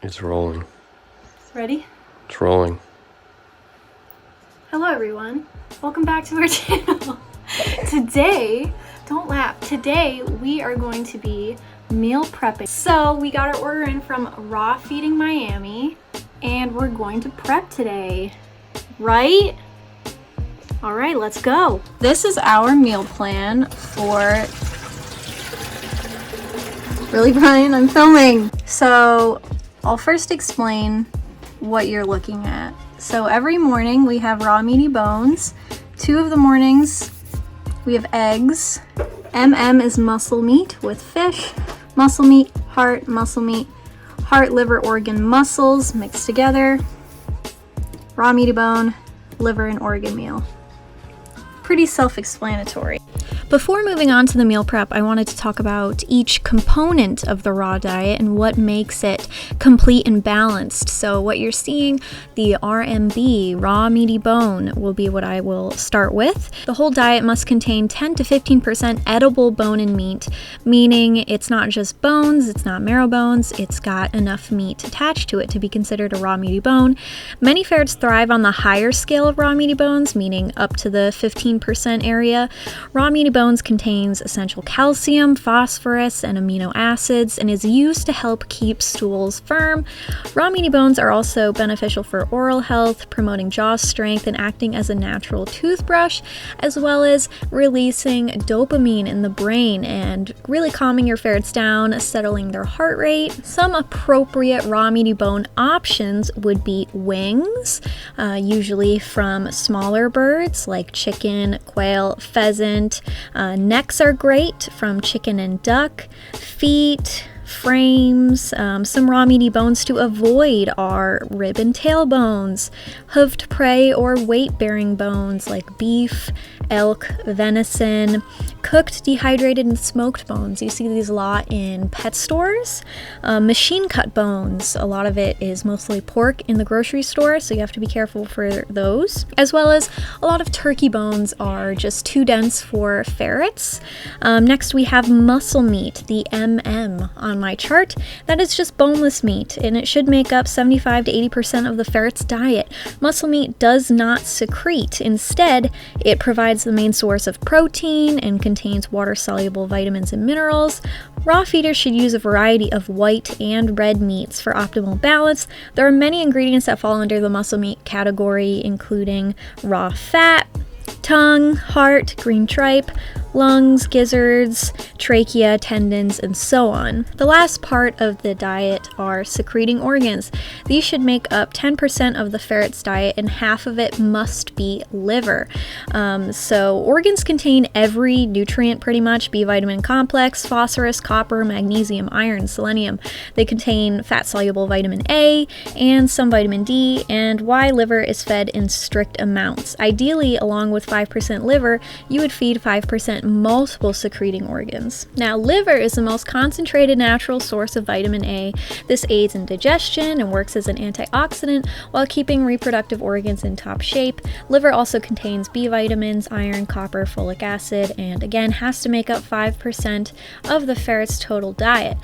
It's rolling. Ready? It's rolling. Hello everyone. Welcome back to our channel. Today, don't laugh, today we are going to be meal prepping. So we got our order in from Raw Feeding Miami and we're going to prep today, right? All right, let's go. This is our meal plan for... Really, Brian? I'm filming. So I'll first explain what you're looking at. So every morning we have raw meaty bones. 2 of the mornings we have eggs. Is muscle meat with fish. Muscle meat, heart, liver, organ, muscles mixed together. Raw meaty bone, liver, and organ meal. Pretty self-explanatory. Before moving on to the meal prep, I wanted to talk about each component of the raw diet and what makes it complete and balanced. So what you're seeing, the RMB, raw meaty bone, will be what I will start with. The whole diet must contain 10 to 15% edible bone and meat, meaning it's not just bones, it's not marrow bones, it's got enough meat attached to it to be considered a raw meaty bone. Many ferrets thrive on the higher scale of raw meaty bones, meaning up to the 15% area. Raw meaty bones contains essential calcium, phosphorus, and amino acids, and is used to help keep stools firm. Raw meaty bones are also beneficial for oral health, promoting jaw strength and acting as a natural toothbrush, as well as releasing dopamine in the brain and really calming your ferrets down, settling their heart rate. Some appropriate raw meaty bone options would be wings, usually from smaller birds like chicken, quail, pheasant. Necks are great from chicken and duck. Feet, frames, some raw meaty bones to avoid are rib and tail bones, hoofed prey or weight-bearing bones like beef, elk, venison, cooked, dehydrated, and smoked bones. You see these a lot in pet stores. Machine cut bones, a lot of it is mostly pork in the grocery store, so you have to be careful for those. As well as a lot of turkey bones are just too dense for ferrets. Next we have muscle meat, the on my chart. That is just boneless meat, and it should make up 75 to 80% of the ferret's diet. Muscle meat does not secrete. Instead, it provides the main source of protein and contains water-soluble vitamins and minerals. Raw feeders should use a variety of white and red meats for optimal balance. There are many ingredients that fall under the muscle meat category, including raw fat, tongue, heart, green tripe, lungs, gizzards, trachea, tendons, and so on. The last part of the diet are secreting organs. These should make up 10% of the ferret's diet, and half of it must be liver. So organs contain every nutrient pretty much: B vitamin complex, phosphorus, copper, magnesium, iron, selenium. They contain fat-soluble vitamin A and some vitamin D, and why liver is fed in strict amounts. Ideally, along with 5% liver, you would feed 5% multiple secreting organs. Now, liver is the most concentrated natural source of vitamin A. This aids in digestion and works as an antioxidant while keeping reproductive organs in top shape. Liver also contains B vitamins, iron, copper, folic acid, and again has to make up 5% of the ferret's total diet.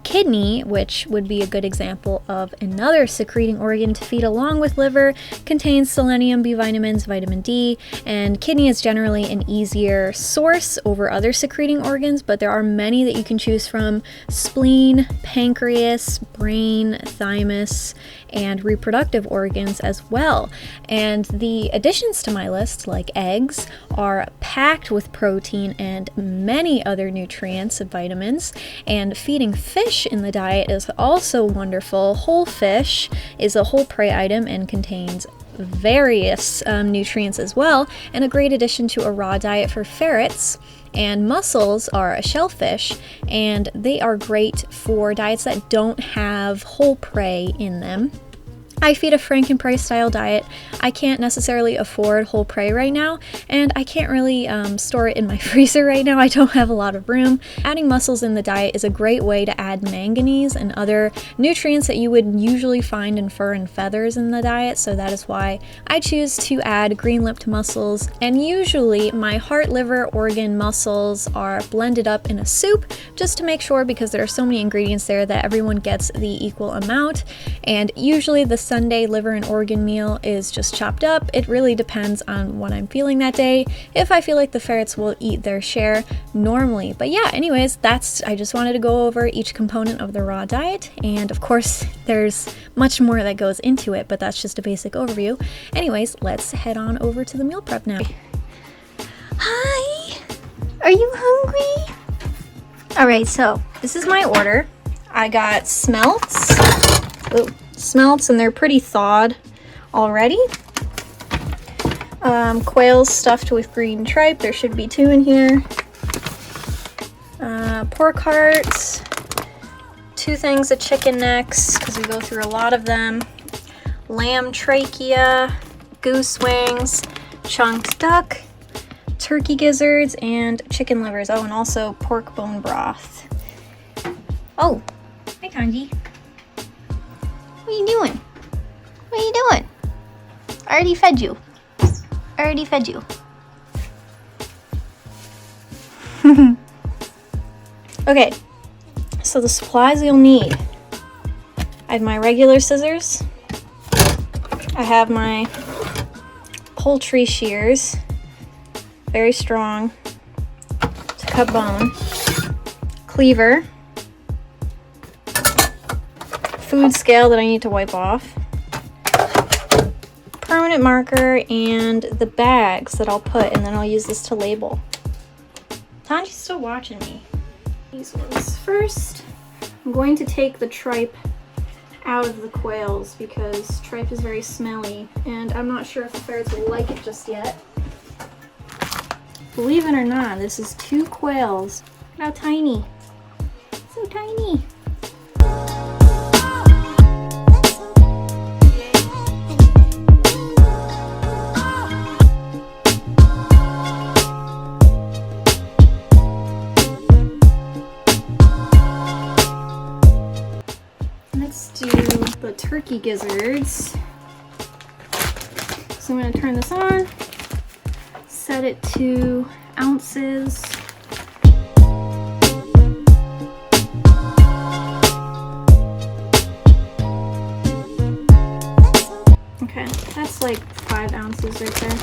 Kidney, which would be a good example of another secreting organ to feed along with liver, contains selenium, B vitamins, vitamin D, and kidney is generally an easier source over other secreting organs, but there are many that you can choose from: spleen, pancreas, brain, thymus, and reproductive organs as well. And the additions to my list, like eggs, are packed with protein and many other nutrients and vitamins, and feeding fish in the diet is also wonderful. Whole fish is a whole prey item and contains various nutrients as well, and a great addition to a raw diet for ferrets. And mussels are a shellfish, and they are great for diets that don't have whole prey in them. I feed a Frankenprey style diet. I can't necessarily afford whole prey right now, and I can't really store it in my freezer right now. I don't have a lot of room. Adding mussels in the diet is a great way to add manganese and other nutrients that you would usually find in fur and feathers in the diet, so that is why I choose to add green-lipped mussels. And usually my heart, liver, organ, mussels are blended up in a soup just to make sure, because there are so many ingredients there, that everyone gets the equal amount. And usually the Sunday liver and organ meal is just chopped up. It really depends on what I'm feeling that day, if I feel like the ferrets will eat their share normally. But yeah, anyways, I just wanted to go over each component of the raw diet, and of course there's much more that goes into it, but that's just a basic overview. Anyways, let's head on over to the meal prep now. Hi! Are you hungry? Alright, so this is my order. I got smelts. Ooh. Smelts, and they're pretty thawed already. Quails stuffed with green tripe. There should be 2 in here. Pork hearts. 2 things of chicken necks, because we go through a lot of them. Lamb trachea, goose wings, chunked duck, turkey gizzards, and chicken livers. Oh, and also pork bone broth. Oh, hi Tanji. What are you doing? What are you doing? I already fed you. I already fed you. Okay, so the supplies you'll need. I have my regular scissors. I have my poultry shears. Very strong to cut bone. Cleaver. Food scale that I need to wipe off, permanent marker, and the bags that I'll put, and then I'll use this to label. Tanji's still watching me. These ones first. I'm going to take the tripe out of the quails because tripe is very smelly, and I'm not sure if the ferrets will like it just yet. Believe it or not, this is 2 quails. Look how tiny. So tiny. Let's do the turkey gizzards. So I'm going to turn this on, set it to ounces. Okay, that's like 5 ounces right there.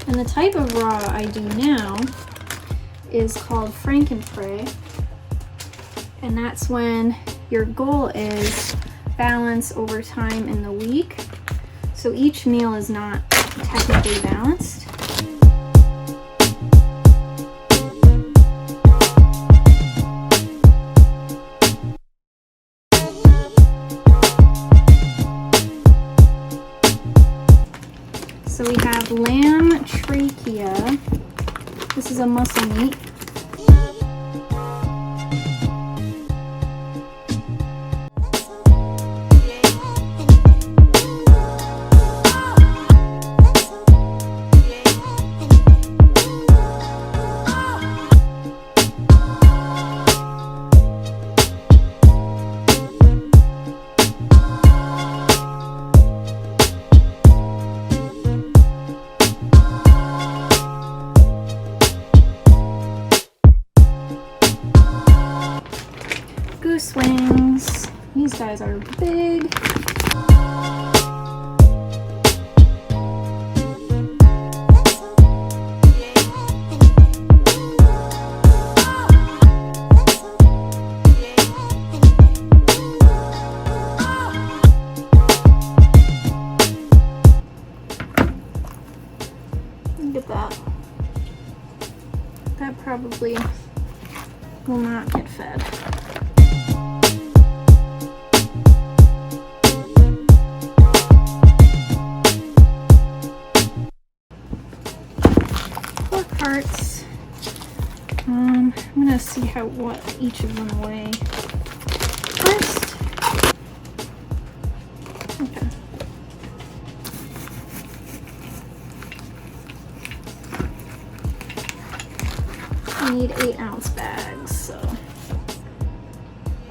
And the type of raw I do now is called Frankenprey. And that's when your goal is balance over time in the week. So each meal is not technically balanced. So we have lamb trachea. This is a muscle meat. Goose wings. These guys are big. Look at that. That probably will not get fed. Parts. I'm gonna see what each of them weigh. First, I need 8-ounce bags, so.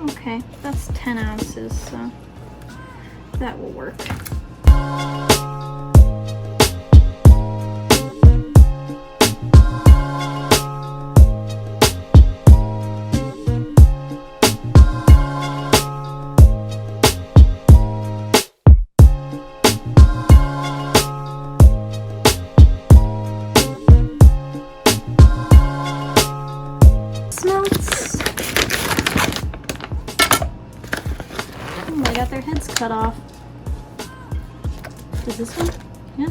Okay, that's 10 ounces, so that will work. They got their heads cut off. Is this one? Yeah.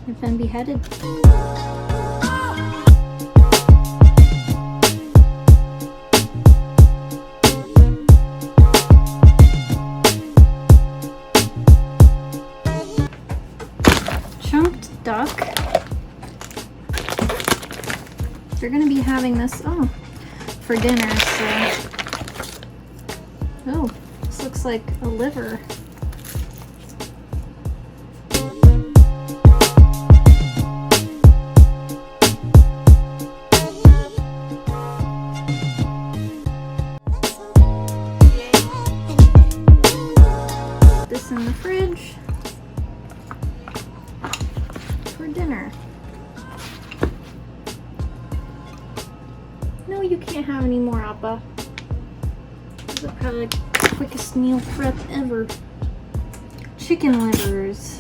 They've been beheaded. Chunked duck. They're gonna be having this, for dinner, so. Oh. Looks like a liver. Put this in the fridge for dinner. No, you can't have any more, Appa. This is probably the quickest meal prep ever. Chicken livers.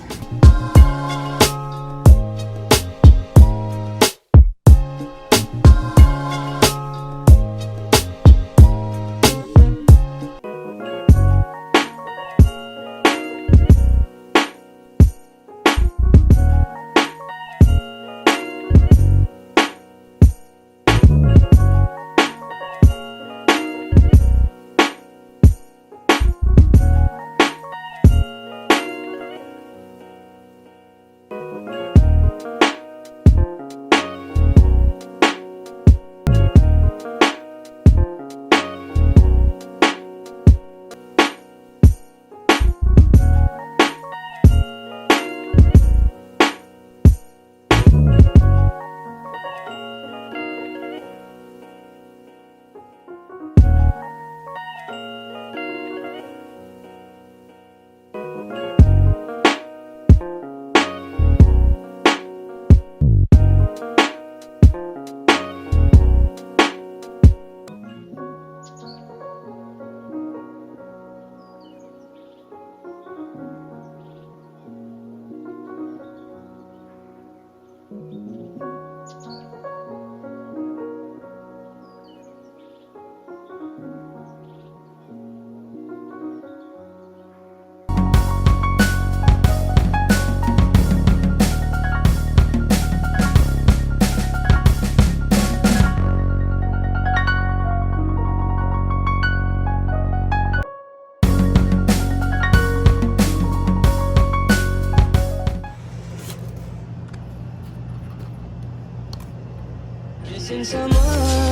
Missing someone.